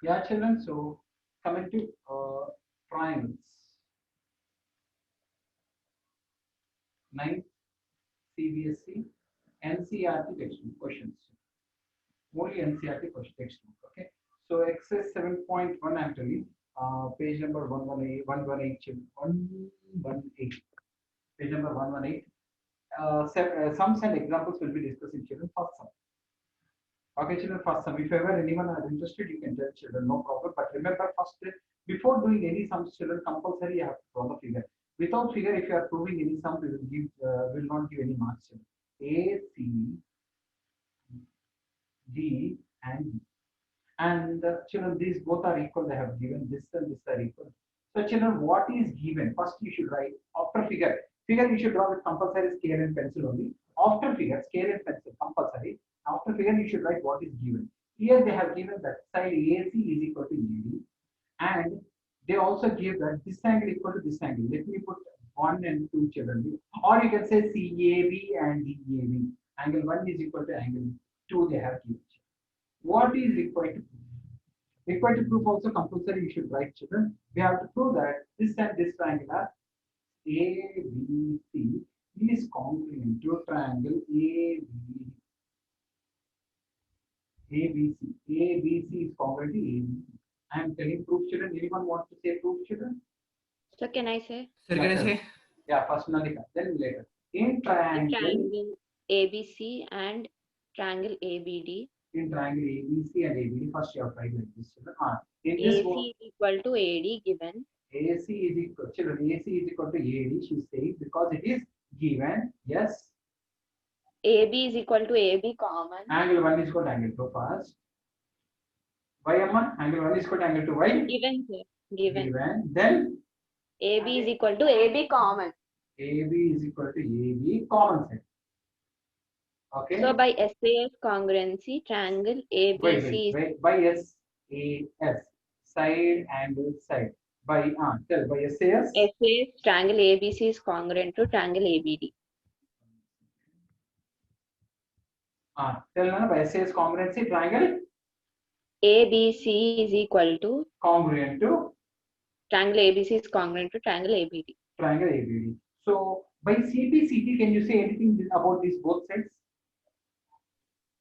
Yeah, children. So coming to triangles, ninth CBSE NCRT textbook questions. Only NCRT question textbook. Okay. So exercise 7.1 actually, page number 118, 118, 118, page number 118. Sums and examples will be discussed in children first sum. Okay, children, first sum. If ever anyone are interested, you can tell children, no problem. But remember, first, before doing any sums, children, compulsory you have to draw the figure. Without figure, if you are proving any sum, we will give, will not give any marks. Children. A, C, D, and E. And children, these both are equal. They have given this and this are equal. So, children, what is given? First, you should write after figure. Figure you should draw with compulsory scale and pencil only. After figure, scale and pencil compulsory. After figure, you should write what is given. Here they have given that side AC is equal to ED, and they also give that this angle equal to this angle. Let me put 1 and 2 children, or you can say CAB and DAB. Angle 1 is equal to angle 2. They have given. What is required to prove? Required to prove also compulsory. You should write, children. We have to prove that this and this triangle are ABC is congruent to triangle ABC. ABC is congruent to ABC. I am telling proof, children. Anyone want to say proof, children? So can I say? Sir, Yeah, can I tell. say? Yeah, first Nalika, then later. In In triangle, triangle ABC and triangle ABD, in triangle ABC and ABD, first you have tried like this, children. In this one, AC is equal to AD given. AC is equal, children, AC is equal to AD, she says, because it is given, yes. AB is equal to AB common. Angle 1 is equal to angle 2 first. Y, Amma? Angle 1 is equal to angle 2, Y? Given, sir. Given. Given. Then AB is equal to AB common. AB is equal to AB, common set. Okay. So by SAS congruency, triangle ABC Wait. By SAS, side angle side. By tell by SAS. SAS triangle ABC is congruent to triangle ABD. Tell Nana, by SAS congruency triangle ABC is equal to congruent to triangle ABC is congruent to triangle ABD. triangle ABD. So by CPCT, can you say anything about these both sides?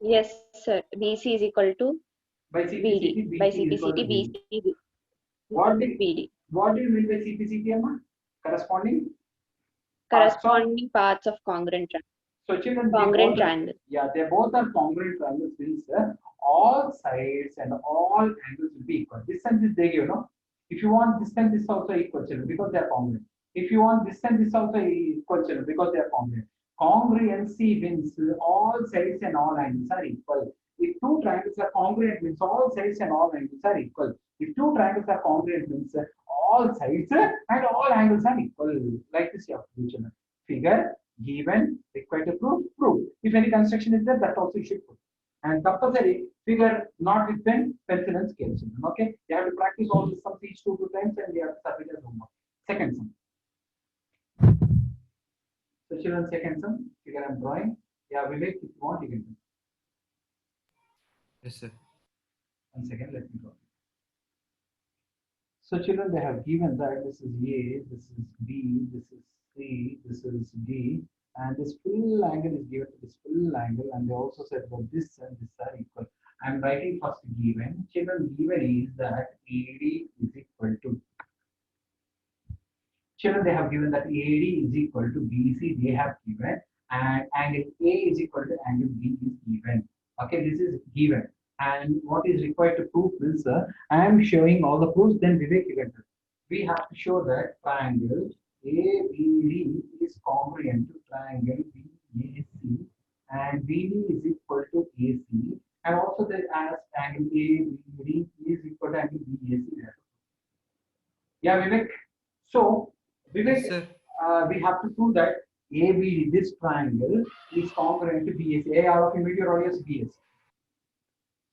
Yes, sir. BC is equal to By CPCT, BD. By BC is equal to CPCT, BD. BC is What equal do to BD. what do you mean by CPCT, Amma? Corresponding Corresponding parts of congruent triangle. So children, Congruent triangle. Yeah, they both are congruent triangles. Means all sides and all angles will be equal. This and this they give, no? If you want this and this also equal, children, because they are congruent. If you want this and this also equal, children, because they are congruent. Congruency means all sides and all angles are equal. If two triangles are congruent, means all sides and all angles are equal. If two triangles are congruent, means all sides and all angles are equal. Like this, you have to do, children. Figure given, required to prove. If any construction is there, that also you should put. And compulsory figure not with pen, pencil and scale, children. Okay, you have to practice all these sums each 2 times, and you have to submit as homework. Second sum. So children, second sum, figure I'm drawing. Yeah, Vivek, if you want, you can do. Yes, sir. 1 second, let me draw. So children, they have given that this is A, this is B, this is C, this is D, and this full angle is given to this full angle, and they also said that this and this are equal. I'm writing first given. Children, given is that AD is equal to. Children, they have given that AD is equal to BC. They have given, and angle A is equal to angle B is given. Okay, this is given. And what is required to prove is I am showing all the proofs. Then Vivek, you can do. We have to show that triangle ABD is congruent to triangle BAC, and BD is equal to AC, and also that as angle ABD is equal to angle BAC. Yeah, Vivek. So, Vivek, Yes, sir. we have to prove that ABD, this triangle, is congruent to BAC. All of you meet your audience BAC.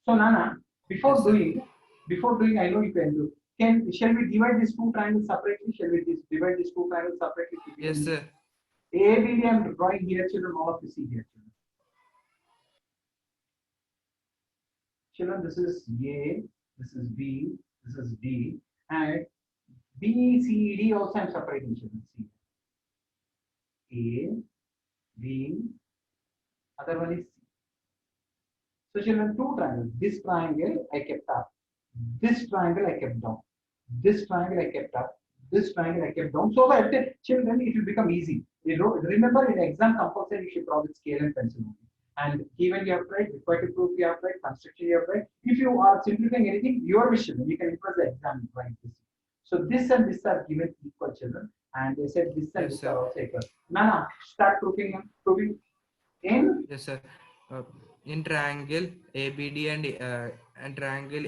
So, Nana, before Yes, sir. doing, I know you can do. Shall we divide these two triangles separately? Shall we divide these two triangles separately? Yes, sir. ABD, I'm drawing here, children. All of you see here, children. Children, this is A. this is B, this is D, and B, C, D also I'm separating children. See, A, B, other one is C. So children, two triangles. This triangle I kept up. This triangle I kept down. This triangle I kept up. This triangle I kept down. So that children, it will become easy. Remember in exam compulsory you should draw with scale and pencil only. And given you have tried, required to proof you have tried, construction you have tried. If you are simplifying anything, your wish children, you can impress the exam like this. So this and this are given equal children. And they said this and Yes, this sir. are also equal. Nana, start proving in Yes, sir. In triangle ABD and triangle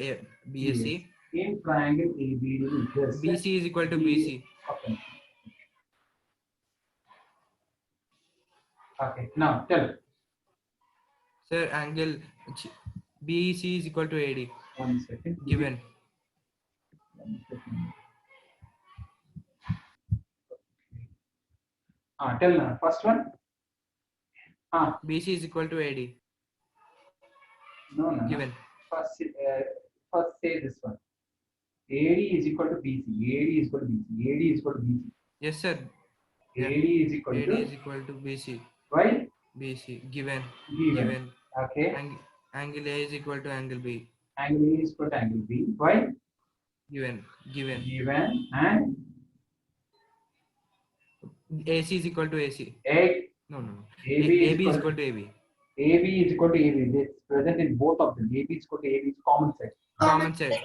BSC, in triangle ABD, this BC is equal to BC. Okay. Okay. Now tell. Sir, angle BEC is equal to AD. 1 second. Given. 1 second. Tell now. First one. BC is equal to AD. No. Given. First say this one. AD is equal to BC. AD is equal to BC. AD is equal to BC. Yes, sir. AD is equal AD to. is equal to BC. Why? BC. Given. Given. Okay. Angle A is equal to angle B. Angle A is equal to angle B. Why? Given. Given and AC is equal to AC. A. No. AB is equal to AB. AB is equal to AB. It's present in both of them. AB is equal to AB is common side. Common side. Okay.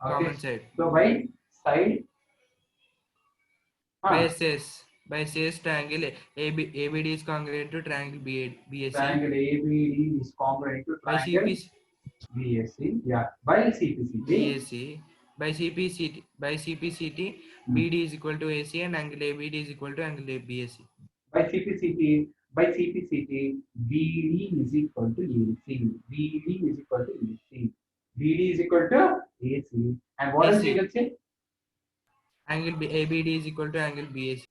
Common side. So by side. By says triangle ABD is congruent to triangle BAC. Triangle ABD is congruent to By triangle BAC. Yeah. By CPCT. BAC. By CPCT, BD is equal to AC and angle ABD is equal to angle BAC. By CPCT, BD is equal to AC. BD is equal to AC. BD is equal to AC. And what else you can say? Angle ABD is equal to angle BAC.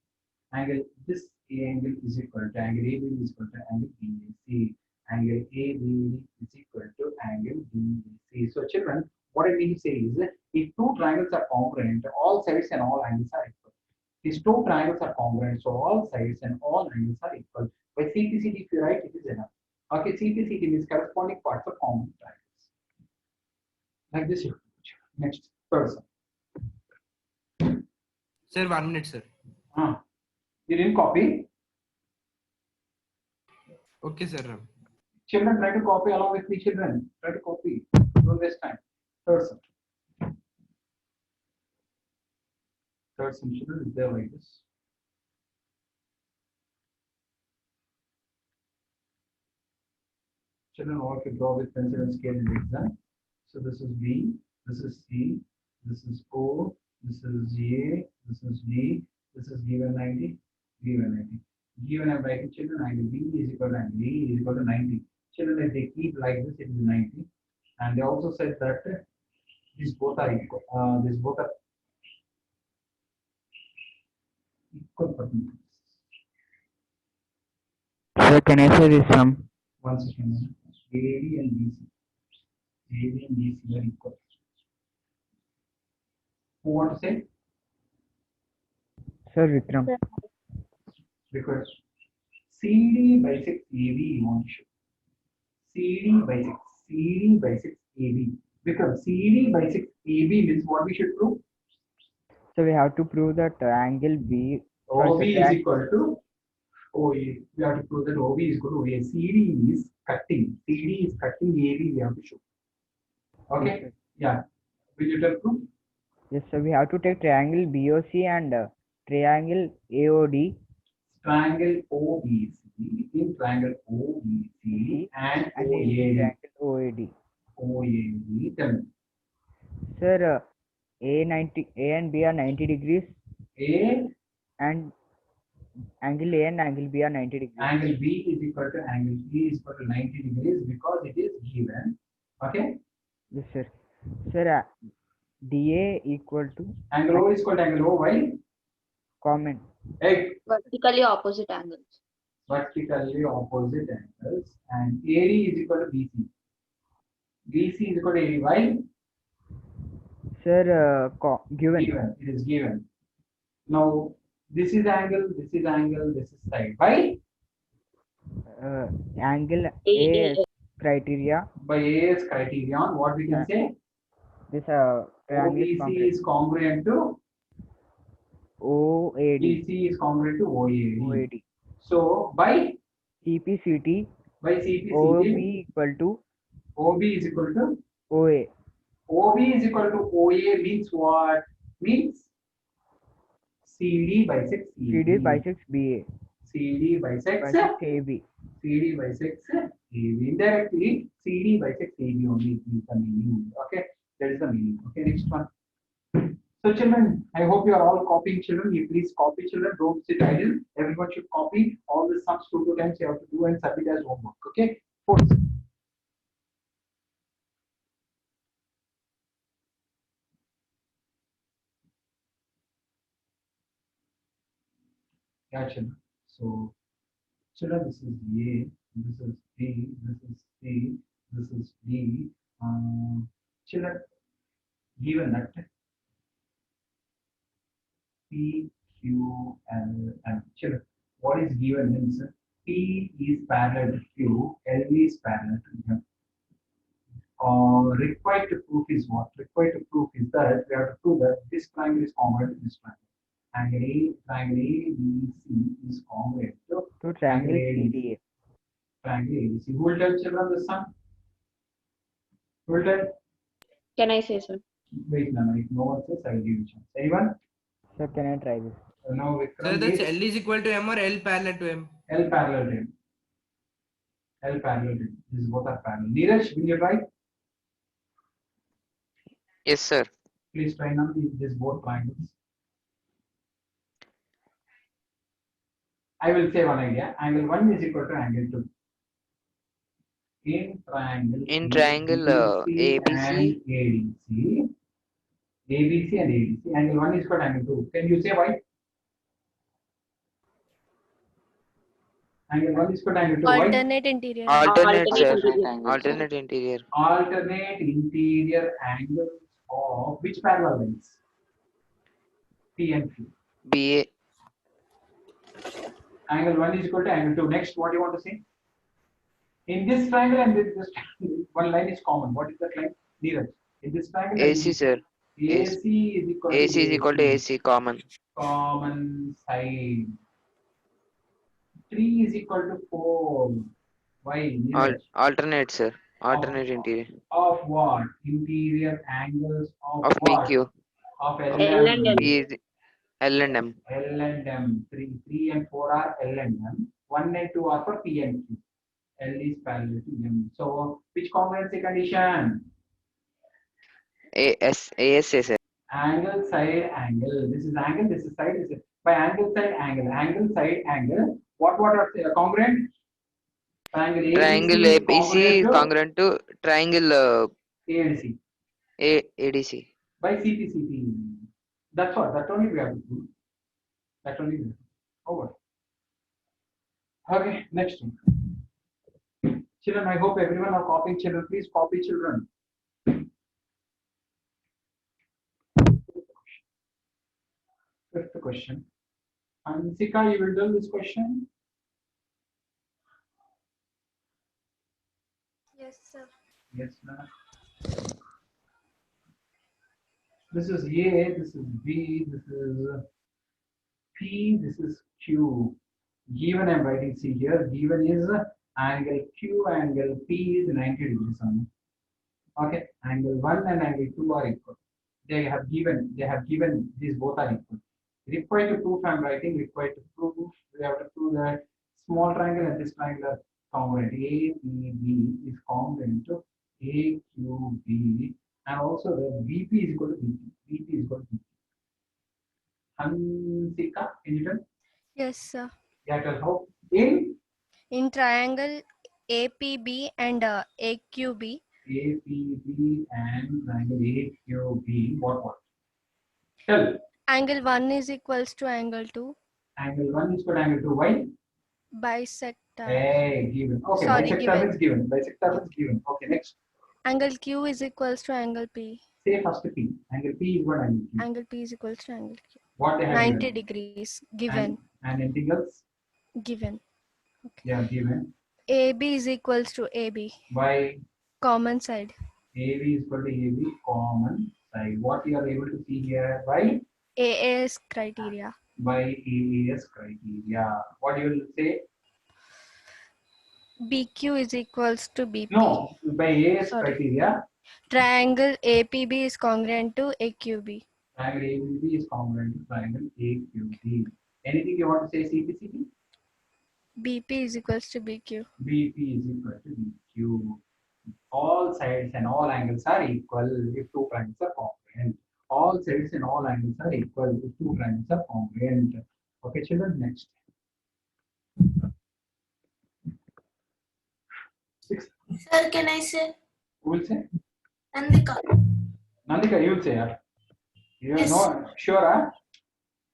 Angle this angle is equal to angle ABD is equal to angle BAC. Angle ABD is equal to angle BAC. So children, what I mean to say is that if two triangles are congruent, all sides and all angles are equal. These two triangles are congruent, so all sides and all angles are equal. By CPCT, if you write, it is enough. Okay, CPCT means corresponding parts of congruent triangles. Like this, you next person. Sir, 1 minute, sir. You didn't copy? Okay, sir. Children, try to copy along with me, children. Try to copy. Don't waste time. Person. Person, children, is there like this. Children, all to draw with pencil and scale in the exam. So this is B, this is C, this is O, this is A, this is D, this is given 90, given 90. Given I'm writing children, angle B is equal to angle E is equal to 90. Children, if they keep like this, it is 90. And they also said that these both are equal. These both are equal perpendiculars. Sir, can I say this sum? 1 second. AD and BC. AD and BC are equal. Who want to say? Sir, Vikram. Because CD bisects AB you want to show. CD bisects AB. Because CD bisects AB means what we should prove? So we have to prove that angle B OB is equal to OA. We have to prove that OB is equal to OA. CD is cutting. CD is cutting AB we have to show. Okay? Yes, Yeah. Will you tell proof? yes, sir. We have to take triangle BOC and triangle AOD. Triangle OBC in triangle OBC and And OAD. triangle OAD. OAD. Tell me. Sir, A and B are 90 degrees A and angle A and angle B are 90 degrees. angle B is equal to angle B is equal to 90 degrees because it is given. Okay. Yes, sir. Sir, DA equal to Angle O is equal to angle O. Why? common. Hey, Vertically opposite angles. vertically opposite angles and AD is equal to BC. BC is equal to AD. Why? Sir, given. Given, it is given. Now, this is angle, this is angle, this is side. By Angle AD. A criteria. by AS criterion, what we can say? This triangle is OBC is congruent to OAD. BC is congruent to OAD. OAD. So by CPCT. CPCT, OB equal to OB is equal to OA. OB is equal to OA means what? Means CD bisects CD bisects BA. CD bisects Bisects AB. CD bisects AB. Indirectly, CD bisects AB only is the meaning. Okay, that is the meaning. Okay, next one. So children, I hope you are all copying children. You please copy children. Don't sit idle. Everyone should copy all the sums 2 times you have to do and submit as homework. Okay. Fourth. Yeah, children. So children, this is A, this is B, this is C, this is D. Children, given that P, Q, and M. Children, what is given means P is parallel to Q, L is parallel to M. Required to proof is what? Required to proof is that we have to prove that this triangle is congruent to this triangle. Triangle ABC is congruent to triangle ADC. CDA. Triangle ABC. Who will tell children the sum? Who will tell? Can I say, sir? Wait, no, if no one says, I will give you a chance. Anyone? Sir, can I try this? No, So Vikram. that's Yes. L is equal to M or L parallel to M? L parallel to M. L parallel to M. These both are parallel. Neeraj, will you try? Yes, sir. Please try now these both triangles. I will say one idea. Angle 1 is equal to angle 2. In triangle ABC. and ADC, ABC and ADC, angle 1 is equal to angle 2. Can you say why? Angle 1 is equal to angle 2. Why? Alternate interior. Alternate, sir. interior. Alternate interior. Alternate interior angles of which parallel lines? P and Q. BA. Angle 1 is equal to angle 2. Next, what do you want to say? In this triangle and this triangle, one line is common. What is that line? Neeraj. In this triangle. AC, sir. AC is equal AC to is equal to AC, common. Common side. 3 is equal to 4. Why? Neeraj? Alternate, sir. Alternate interior. Of what? Interior angles of Of what? PQ. Of L L and and M. P is L and M. L and M. 3 and 4 are L and M. 1 and 2 are for P and Q. L is parallel to M. So, which congruency condition? ASA, sir. Angle, side, angle. This is angle, this is side, this is by angle, side, angle. Angle, side, angle. What are congruent? Triangle ABC is congruent to triangle ADC. ADC. By CPCT. That's what. That only we have to do. That only we have to do. Over. Okay, next one. Children, I hope everyone are copying. Children, please copy children. Fifth question. Ansika, you will do this question. Yes, sir. Yes, ma'am. This is A, this is B, this is P, this is Q. Given I'm writing C here. Given is angle Q, angle P is 90 degrees on. Okay, angle 1 and angle 2 are equal. They have given these both are equal. Required to prove I'm writing required to prove. We have to prove that small triangle and this triangle are congruent. APB is congruent to AQB, and also the VP is equal to VP. VP is equal to VP. Hansika, can you tell? Yes, sir. Yeah, tell how In triangle APB and AQB, APB and triangle AQB. What? Tell. angle 1 is equals to angle 2. Angle 1 is equal to angle 2. Why? Bisector. Hey, given. Okay, Sorry, bisector given. is given. Bisector is given. Okay, next. Angle Q is equals to angle P. Say first P. Angle P is what angle P. Angle P is equals to angle Q. What they have 90 given. degrees. Given. And anything else? Given. Yeah, given. AB is equals to AB. By Common side. AB is equal to AB common side. What you are able to see here by AAS criteria. AAS criteria. What you will say? BQ is equals to BP. No, by AAS Sorry. criteria, Triangle APB is congruent to AQB. triangle ABB is congruent to triangle AQB. Anything you want to say CPCP? BP is equals to BQ. BP is equal to BQ. All sides and all angles are equal if two triangles are congruent. All sides and all angles are equal if two triangles are congruent. Okay, children, next. 6. Sir, can I say? Who will say? Nandika. Nandika, you will say. You are Yes. not sure, huh?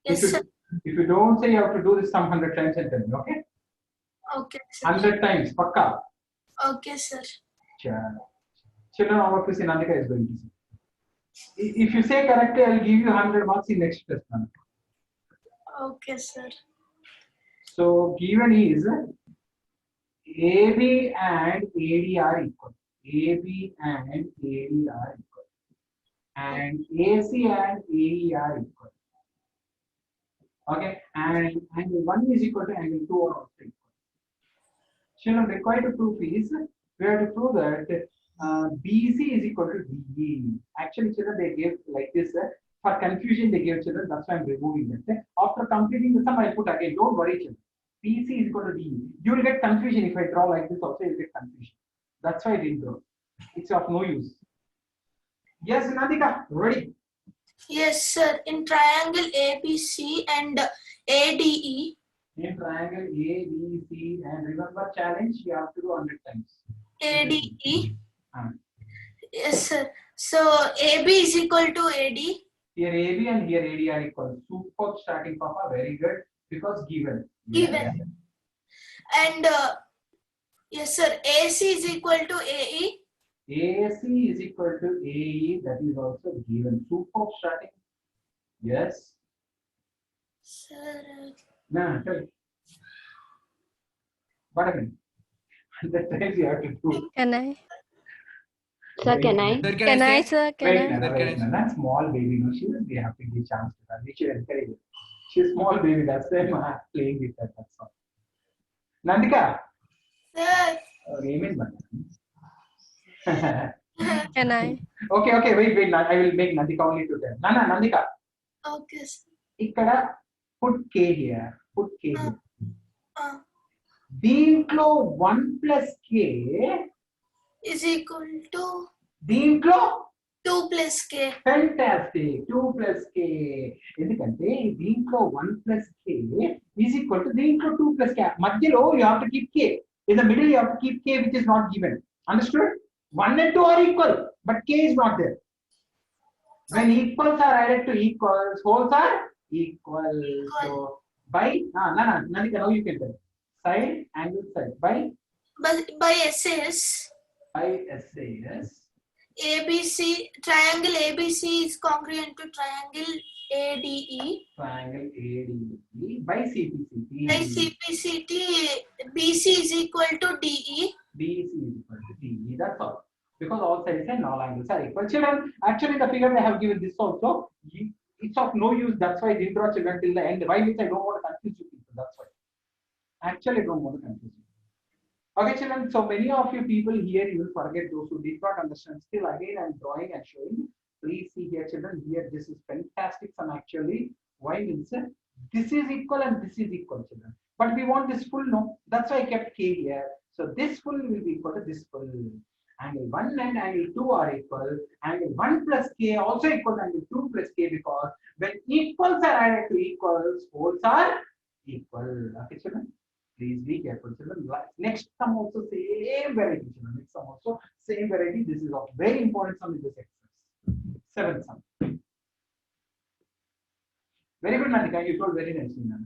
Yes, if sir. you don't say, you have to do this some 100 times and tell me, okay? Okay, sir. 100 times, pakka. Okay, sir. Children, our quiz Nandika is going to say. If you say correctly, I will give you 100 marks in next test. Okay, sir. So given is AB and AD are equal. AB and AD are equal. And AC and AE are equal. Okay, and angle 1 is equal to angle 2 are also equal. Children, required to prove is we have to prove that BC is equal to DE. Actually, children, they gave like this. For confusion, they gave children. That's why I'm removing that. After completing the sum, I'll put again. Don't worry, children. BC is equal to DE. You will get confusion if I draw like this. Also, you'll get confusion. That's why I didn't draw. It's of no use. Yes, Nandika, ready? Yes, sir. In triangle ABC and ADE, In triangle A, B, C, and remember challenge, you have to do 100 times. ADE. Ah. Yes, sir. So AB is equal to AD. Here AB and here AD are equal. Super starting, Papa. Very good. Because given. Given. And yes, sir. AC is equal to AE. AC is equal to AE. That is also given. Super starting. Yes. Sir. No, tell me. What I mean? 100 times you have to do. Can I? Sir, can I? Sir, Can I, say? sir? Can Wait, I? Nana, Sir, wait, can I- Nana. Small baby, no, she will be have to give chance to her. We should encourage her. She's small baby, that's why I'm playing with her. That's all. Nandika, Sir. amen. Can I? Okay, wait. I will make Nandika only to tell. Nana, Nandika, Okay, sir. ikkada put K here. Put K here. Uh, దీంట్లో 1 plus K, is equal to దీంట్లో 2 plus K. fantastic 2 plus K. ఎందుకంటే దీంట్లో 1 plus K is equal to దీంట్లో 2 plus K. మధ్యలో you have to keep K. In the middle you have to keep K which is not given. Understood? 1 and 2 are equal, but K is not there. When equals are added to equals, wholes are equal. So by Nandika, now you can tell. Side, angle, side. By SAS, SAS. ABC, triangle ABC is congruent to triangle ADE. Triangle ADE by CPCT. By CPCT, BC is equal to DE. BC is equal to DE. That's all. Because all sides and all angles are equal. Children, actually the figure they have given this also. It's of no use. That's why I didn't draw children till the end. Why? Means I don't want to confuse you people. That's why. Actually, I don't want to confuse you. Okay, children. So many of you people here, you will forget those who did not understand. Still, again, I'm drawing and showing. Please see here, children. Here, this is fantastic. Some actually, why means this is equal and this is equal, children. But we want this full, no? That's why I kept K here. So this full will be equal to this full. Angle 1 and angle 2 are equal. Angle 1 plus K also equal to angle 2 plus K because when equals are added to equals, wholes are equal. Okay, children. Please be careful, children. Next sum also same variety, children. Next sum also same variety. This is of very important sum in this exercise. 7th sum. Very good, Nandika. You told very nicely, Nana.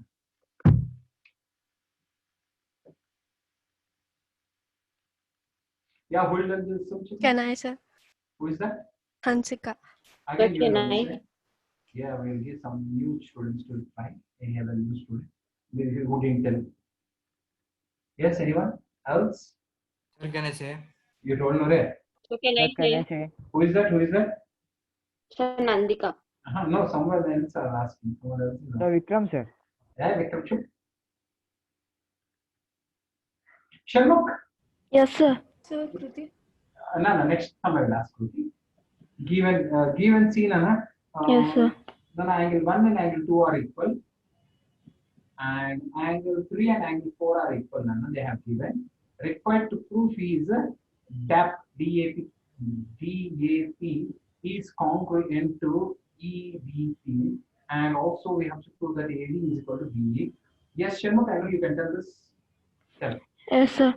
Yeah, who will learn this sum, children? Can I, sir? Who is that? Hansika. Again, you Okay, will nice. say, yeah, we'll give some new students to try. Any other new student? Who didn't tell? Yes, anyone else? Sir, can I say? You told no, right? So can Sir, I can I say? say? Who is that? Who is that? Sir Nandika. No, someone else are asking. Someone else is Sir, asking. Vikram, sir. Yeah, Vikram, shoot. Sharmukh. Yes, sir. Sir, Kruti. No, next time I will ask Kruti. Given scene, Yes, sir. then angle 1 and angle 2 are equal, and angle 3 and angle 4 are equal. They have given. Required to prove is DAP is congruent to EBP, and also we have to prove that AD is equal to BE. Yes, Sharmukh, I know you can tell this. Tell. Yes, sir.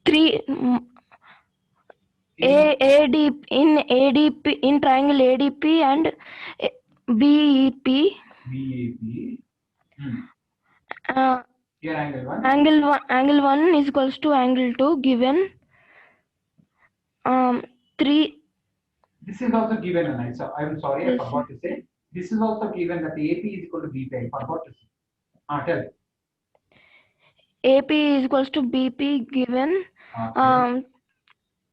Three ADP in ADP in triangle ADP and BEP. BAP. Uh, Here angle 1. angle one is equals to angle 2 given 3. This is also given, and so I'm sorry, I Yes, forgot to say. This is also given that AP is equal to BP. I forgot to say. Tell. AP is equals to BP given Okay.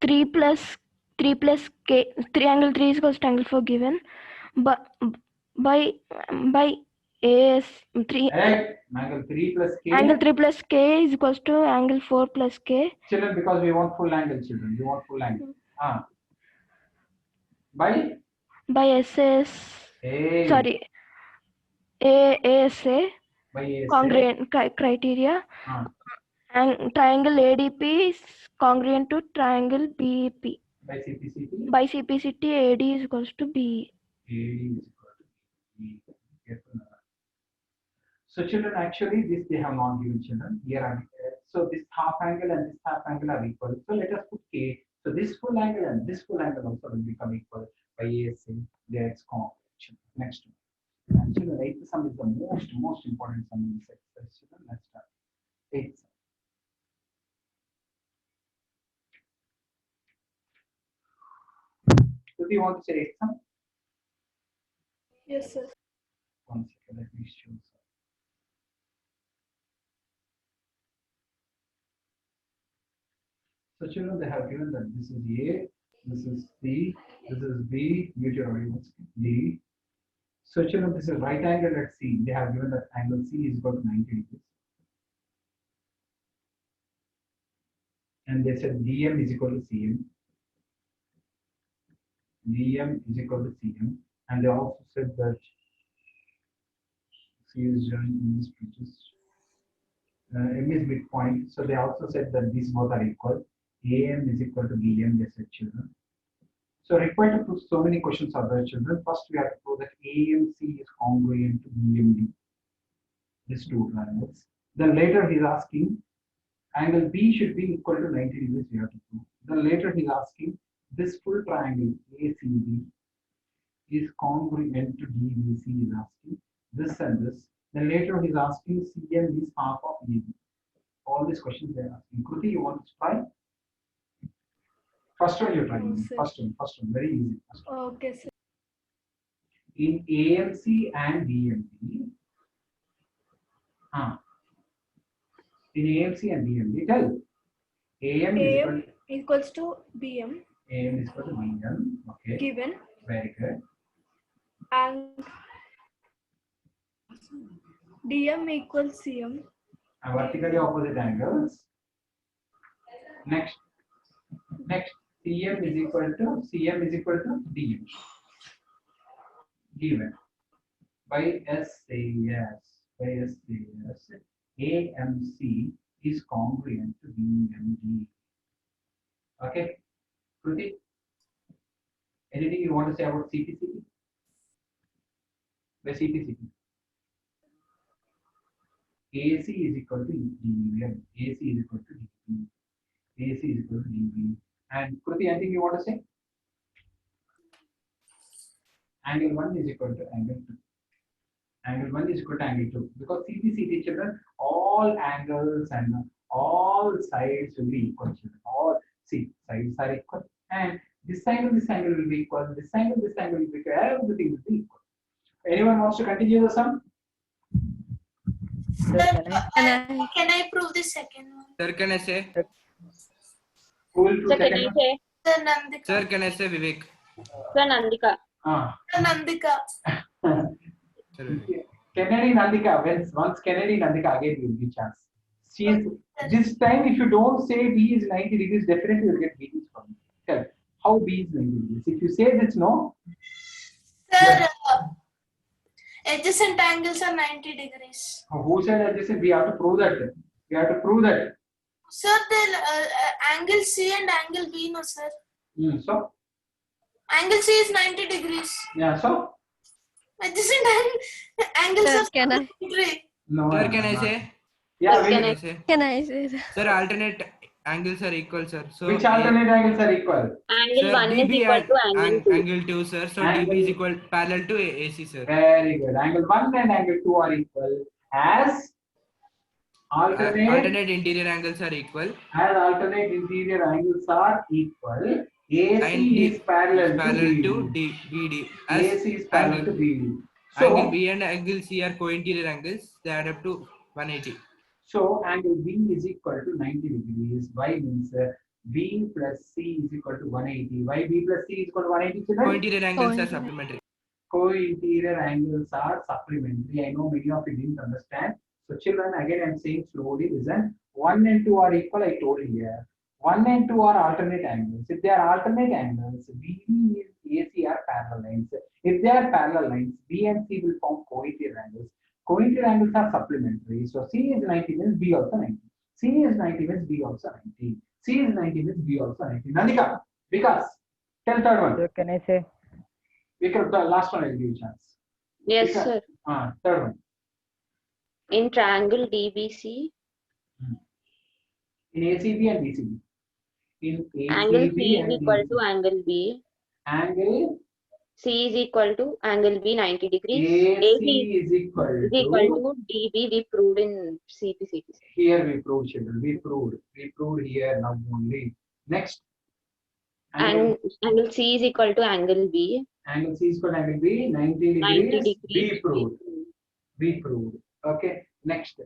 3 plus K, angle 3 is equals to angle 4 given but by AS 3 Right. Angle 3 plus K. angle 3 plus K is equals to angle 4 plus K Children, because we want full angle, children. We want full angle. By SAS A. sorry ASA By A. congruent criteria and triangle ADP is congruent to triangle BEP. By CPCT. By CPCT, AD is equals to B. AD is equal to B. Careful. So children, actually this they have not given children. Here so this half angle and this half angle are equal. So let us put K. So this full angle and this full angle also will become equal by ASA. There it's congruent. Next one. And children, eighth sum is the most important sum in this exercise. Children, let's start. Eighth sum. So do you want to say eighth sum? Yes, sir. 1 second, let me show some. So children, they have given that this is A, this is C, this is B, D. So children, this is right angle at C. They have given that angle C is equal to 90 degrees. And they said DM is equal to CM. DM is equal to CM. And they also said that C is joined in this pitches. M is midpoint. So they also said that these both are equal. AM is equal to BM, they said children. So required to prove so many questions are there, children. First, we have to prove that AMC is congruent to BMD. These two triangles. Then later he's asking angle B should be equal to 90 degrees. We have to prove. Then later he's asking this full triangle ACB is congruent to DBC. Is asking this and this. Then later he's asking CM is half of AB. All these questions they are asking. Kruti, you want to try? First one you try. First one, very easy. Okay, sir. In AMC and DMD, in AMC and DMD, tell AM is Equals to BM AM is equal to BM. Okay, given very good. and DM equals CM. And vertically opposite angles. Next, CM is equal to DM. Given by SAS. AMC is congruent to BMD. Okay, Kruti, anything you want to say about CPCT? By CPCT, AC is equal to DM. AC is equal to DB. AC is equal to DB. And Kruti, anything you want to say? Angle 1 is equal to angle 2. Angle 1 is equal to angle 2. Because CPCT, children, all angles and all sides will be equal, children. All sides are equal. And This angle will be equal. This angle will be equal. Everything will be equal. Anyone wants to continue the sum? Sir, Can I prove the second one? Sir, can I say? Who will prove Sir, can second I one? say? Sir Nandika. Sir, can I say Vivek? Sir, Nandika. Sir Nandika. Sir, Vivek. Kennedy Nandika, once Kennedy Nandika again you will give chance. She is, this time if you don't say B is 90 degrees, definitely you will get B from me. Tell how B is 90 degrees. If you say this no, Sir, adjacent angles are 90 degrees. who said adjacent? We have to prove that. We have to prove that. Sir, the angle C and angle B, no sir. So Angle C is 90 degrees. yeah, so Adjacent angles Sir, are can I- 73. no. Sir, can I say? Yeah, Sir, can which, Can I say? Can I say that? Sir, alternate angles are equal, sir. So which alternate angles are equal? Angle Sir, 1 is DB equal and to angle 2. angle 2, sir. So Angle- DB is equal parallel to AC, sir. Very good. Angle 1 and angle 2 are equal as alternate Interior angles are equal. and alternate interior angles are equal. AC And D is parallel to to BD. AC is parallel to BD. Angle So, B and angle C are co-interior angles. They add up to 180. so angle B is equal to 90 degrees. Y means B plus C is equal to 180. Why B plus C is equal to 180? Children? Co-interior angles are Co-interior. supplementary. Co-interior angles are supplementary. I know many of you didn't understand. So children, again I'm saying slowly, listen. 1 and 2 are equal, I told you here. 1 and 2 are alternate angles. If they are alternate angles, B and AC are parallel lines. If they are parallel lines, B and C will form co-interior angles. Co-interior angles are supplementary. So C is 90 means B also 90. C is 90 means B also 90. C is 90 means B also 90. Nandika, Vikas, tell third one. Sir, can I say? Vikas, the last one I'll give you a chance. Yes, Because- sir. Third one. In triangle DBC, In ACB and BCB. In angle ACB C is and equal to BCB. angle B. Angle C is equal to angle B 90 degrees. AC is equal is equal to. to DB we proved in CPCT. Here we proved, children. We proved here now only. Next. And angle C is equal to angle B. Angle C is equal to angle B, 90 90 degrees. degrees. We proved. We proved. Okay. Next.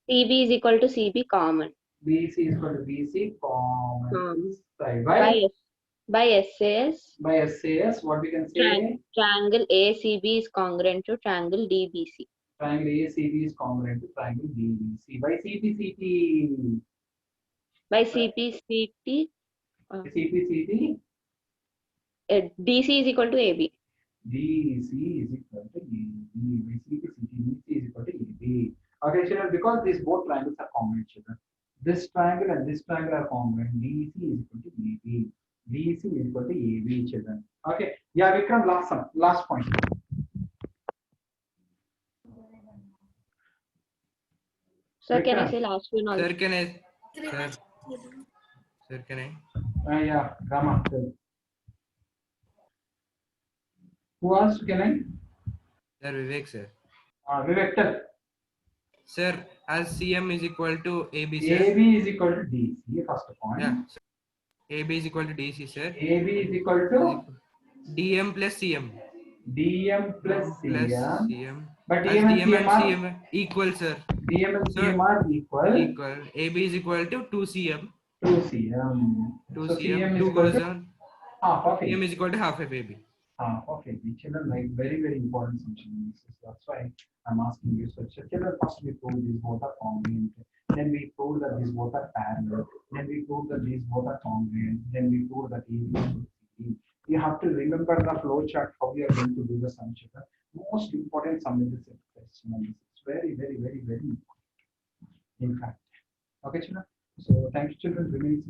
CB is equal to CB common. BC is equal to BC common. Side. By SAS, By SAS, what we can say? triangle ACB is congruent to triangle DBC. Triangle ACB is congruent to triangle DBC. By CPCT. By CPCT, CPCT. DC is equal to AB. DC is equal to AB. By CPCT, DC is equal to AB. Okay, children, because these both triangles are congruent, children. This triangle and this triangle are congruent. DC is equal to AB. DC is equal to AB, children. Okay. Yeah, Vikram, last point. Sir, can I Vikram. say last one also? Sir, can I? Sir, sir, can I? Yeah, Rama. Tell. Who asked? Can I? Sir, Vivek, sir. Vivek, tell. Sir, as CM is equal to AB, sir. AB is equal to DC, first point. Yeah. Sir. AB is equal to DC, sir. AB is equal to DM plus CM. DM plus Plus CM. CM. But As DM and DM and CM are CM equal, sir. DM and Sir, CM are equal Equal. AB is equal to 2CM. to CM. 2 So CM. CM is 2 equal goes to down. half of CM it. is equal to half of AB. Okay. The children like very, very important function. That's why I'm asking you. So children, first we prove these both are congruent. Then we prove that these both are parallel. Then we prove that these both are congruent. Then we prove that AB is equal to CD. You have to remember the flow chart how we are going to do the sum, children. Most important sum in this exercise. It's very, very, very, very important. In fact. Okay, children. So thank you, children. Remaining